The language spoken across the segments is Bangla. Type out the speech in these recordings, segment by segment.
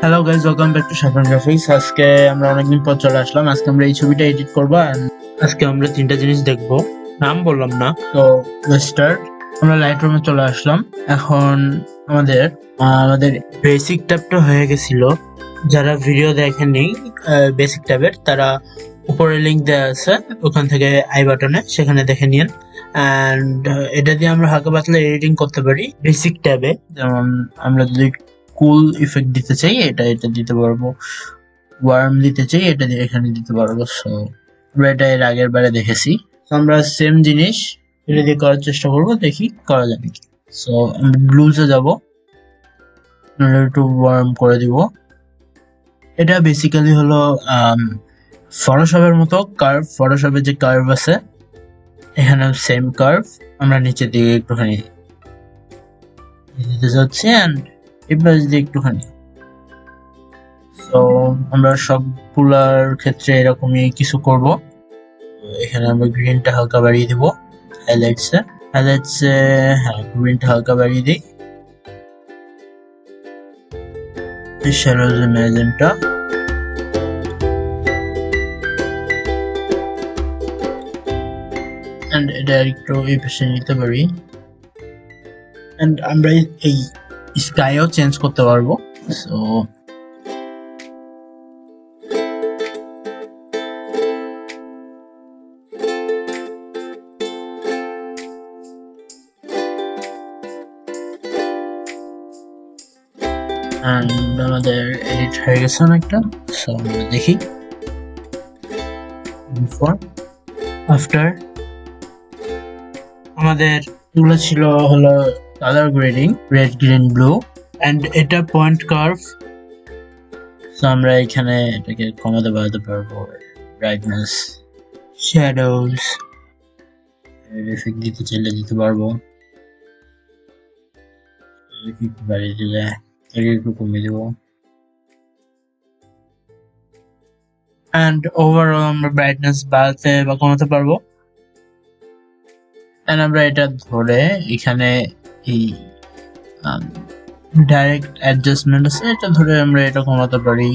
Hello guys, welcome back to Safin graphics. আজকে আমরা অনেকদিন পর চলে আসলাম। আজকে আমরা এই ছবিটা এডিট করবো। আজকে আমরা তিনটা জিনিস দেখবো, নাম বললাম না তো। স্টার্ট, আমরা লাইটরুমে চলে আসলাম। এখন আমাদের আমাদের বেসিক ট্যাবটা হয়ে গেছিল। যারা ভিডিও দেখেননি বেসিক ট্যাবের, তারা উপরে লিংক দেওয়া আছে, ওখান থেকে আই বাটনে, সেখানে দেখে নিন। অ্যান্ড এটা দিয়ে আমরা হালকা পাতলা এডিটিং করতে পারি বেসিক ট্যাবে। যেমন আমরা যদি কুল ইফেক্ট দিতে চাই, এটা দিতে পারবো। ওয়ার্ম দিতে চাই, এটা দিয়ে এখানে দিতে পারবো। সো আমরা এটা এর আগের বারে দেখেছি। আমরা সেম জিনিস এটা দিয়ে করার চেষ্টা করবো, দেখি করা যাবে কি। সো আমরা ব্লুজে যাব, একটু ওয়ার্ম করে দিব। এটা বেসিক্যালি হলো ফটোশপের মতো কার্ভ। ফটোশপে যে কার্ভ আছে, এখানে সেম কার্ভ আমরা নিচে দিকে একটুখানি দিতে যাচ্ছি, অ্যান্ড এই পাশ দিয়ে একটুখানি। তো আমরা সবগুলার ক্ষেত্রে এরকমই কিছু করব। এখানে আমরা গ্রিনটা হালকা বাড়িয়ে দিব, হাইলাইটসে হ্যাঁ, গ্রিনটা হালকা বাড়িয়ে দিই। শ্যাডোজে ম্যাজেন্টা, এন্ড এটা একটু এই পাশে নিতে পারি। এন্ড আমরা এই স্কাইও চেঞ্জ করতে পারবো। সো আমাদের এডিট হয়ে গেছে অনেকটা। সো আমরা দেখি বিফোর আফটার। আমাদের এগুলো ছিল হলো colour grading, red, green, blue, and এটা পয়েন্ট কার্ভ। সো আমরা এখানে এটাকে কমাতে বাড়াতে পারবো। ব্রাইটনেস, শ্যাডোজ, এফেক্ট দিতে চাইলে দিতে পারবো। একটু বাড়িয়ে দিলে, একটু কমিয়ে দেবো। এন্ড ওভারঅল আমরা ব্রাইটনেস বাড়াতে বা কমাতে পারবো। এন্ড আমরা এটা ধরে এখানে এই ডাইরেক্ট অ্যাডজাস্টমেন্ট আছে, এটা ধরে আমরা এটা কমাতে পারি।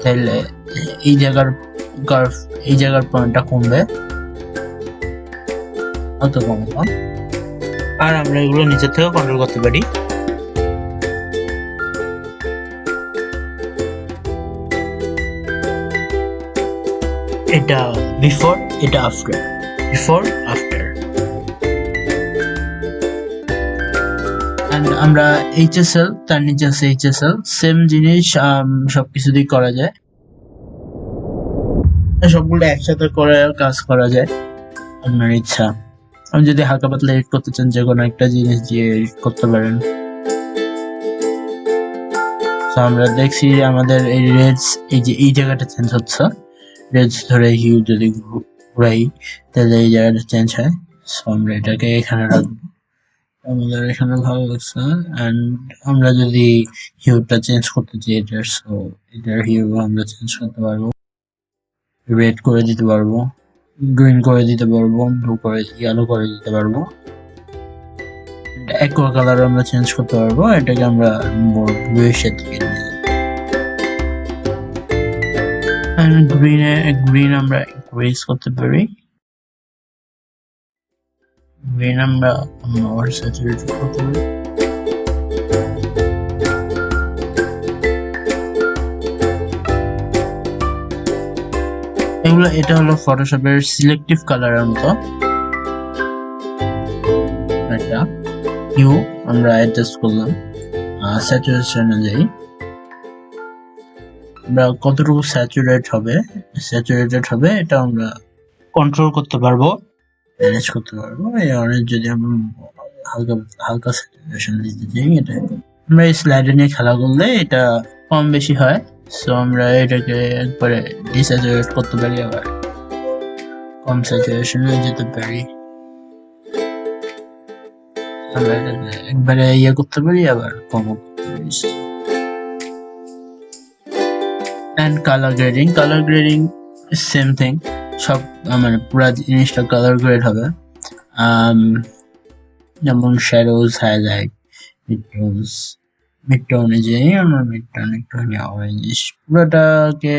তাহলে এই জায়গার কার্ভ, এই জায়গার পয়েন্টটা কমবে, অত কমাবো। আর আমরা এগুলো নিচে থেকে কন্ট্রোল করতে পারি। এটা বিফোর, এটা আফটার, বিফোর আফটার। এন্ড আমরা এইচএসএল, তার নিচে আছে এইচএসএল, সেম জিনিস সবকিছু দিয়ে করা যায়। সবগুলো একসাথে করে কাজ করা যায়, আপনার ইচ্ছা। আমি যদি হালকা পাতলা এডিট করতে চান, যে কোনো একটা জিনিস দিয়ে এডিট করতে পারেন। তো আমরা দেখছি আমাদের এই রেডস, এই যে এই জায়গাটা চেঞ্জ হচ্ছে। রেডস ধরে হিউ যদি ঘুরাই, তাহলে এই জায়গাটা চেঞ্জ হয়। সো আমরা এটাকে এখানে রাখবো, আমাদের এখানে ভালো লাগছে। এন্ড আমরা যদি হিউটা চেঞ্জ করতে চাই এটার, সো এটার হিউ আমরা চেঞ্জ করতে পারবো। রেড করে দিতে পারবো, গ্রিন করে দিতে পারবো, ব্লু করে, ইয়েলো করে দিতে পারবো। অ্যাকোয়া কালার আমরা চেঞ্জ করতে পারবো, এটাকে আমরা ব্লু এর সাথে গ্রিন আমরা ইনক্রিজ করতে পারি। গ্রিন আমরা মোর স্যাচুরেটেড করতে পারি। এগুলো, এটা হলো ফটোশপের সিলেক্টিভ কালারের মতো। এটা হিউ আমরা অ্যাডজাস্ট করলাম, স্যাচুরেশনে যাই। আমরা কতটুকু স্যাচুরেটেড হবে এটা আমরা কন্ট্রোল করতে পারবো, ম্যানেজ করতে পারবো। এই অরেঞ্জ যদি আমরা হালকা হালকা স্যাচুরেশন দিতে চাই, এটা আমরা এই স্লাইডে নিয়ে খেলা করলে এটা কম বেশি হয়। সো আমরা এটাকে একবারে ডিস্যাচুরেট করতে পারি, আবার কম স্যাচুরেশনে যেতে পারি। আমরা এটাকে একবারে ইয়ে করতে পারি, আবার কম করতে পারি। And colour grading same thing. সব মানে পুরা জিনিসটা কালার গ্রেড হবে। যেমন শ্যাডোজ, হাইলাইট, মিডটোনস, মিড টোনে যাই আমরা, মিড টোন একটুখানি অরেঞ্জিশ পুরোটাকে।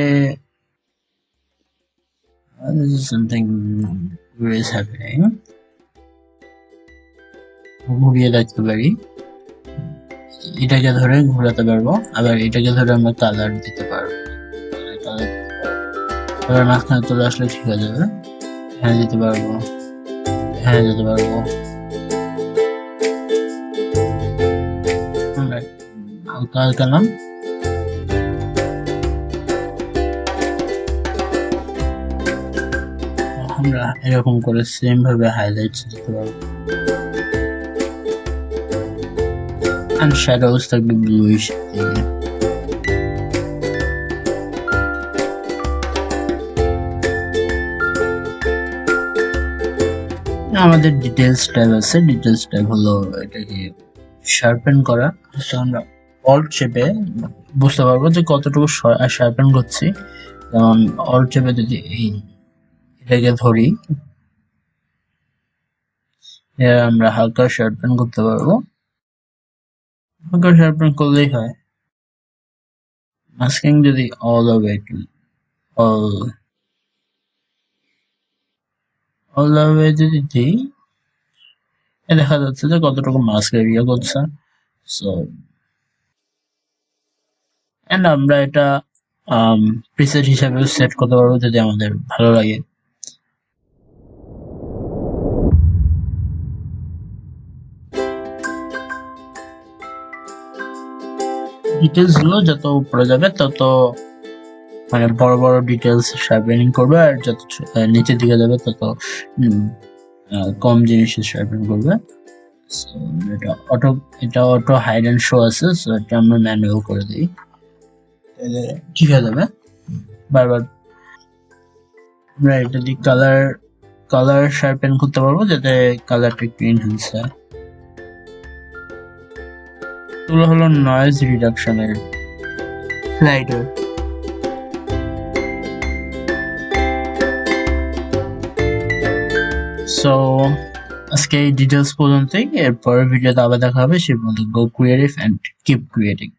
this is something is happening. ঘুরিয়ে দেখতে পারি, এটাকে ধরে ঘোরাতে পারবো, আবার এটাকে ধরে আমরা কালার দিতে পারবো। এবার মাঝখানে চলে আসলে ঠিক হয়ে যাবে। হ্যাঁ দিতে পারবো, হ্যাঁ দিতে পারবো। হালকা হালকা নাম, আমরা এরকম করে সেম ভাবে হাইলাইটস দিতে পারবো। and shadows থাকবে ব্লুইশ দিয়ে। আমাদের ডিটেলস ট্যাব আছে, ডিটেলস ট্যাব হলো এটাকে শার্পেন করা। তো আমরা অল্ট চেপে বুঝতে পারবো যে কতটুকু শার্পেন করছি। যেমন অল্ট চেপে যদি এটাকে ধরি, আমরা হালকা শার্পেন করতে পারবো। হালকা শার্পেন করলেই হয়। মাস্কিং যদি all the way all the way যদি দিই, দেখা যাচ্ছে যে কতটুকু মাস্ক এরিয়া করছে। সো এন্ড আমরা এটা প্রিসেট হিসাবে সেট করতে পারবো যদি আমাদের ভালো লাগে। ডিটেলস গুলো যত উপরে যাবে তত মানে বড় বড় ডিটেলস শার্পেনিং করবে, আর যত নিচের দিকে যাবে তত কম জিনিস শার্পেন করবে। সো এটা অটো হাইড এন্ড শো আছে, সো এটা আমরা ম্যানুয়াল করে দিই, তাহলে ঠিক হয়ে যাবে। বারবার আমরা এটা দিয়ে কালার শার্পেন করতে পারবো যাতে কালারটা একটু এনহ্যান্স হয়। এগুলো হলো নয়েজ রিডাকশনের স্লাইডার। সো আজকে এই ডিটেলস পর্যন্তই, এরপরের ভিডিওতে আবার দেখা হবে। সে পর্যন্ত গো ক্রিয়েটিভ এন্ড কিপ ক্রিয়েটিং।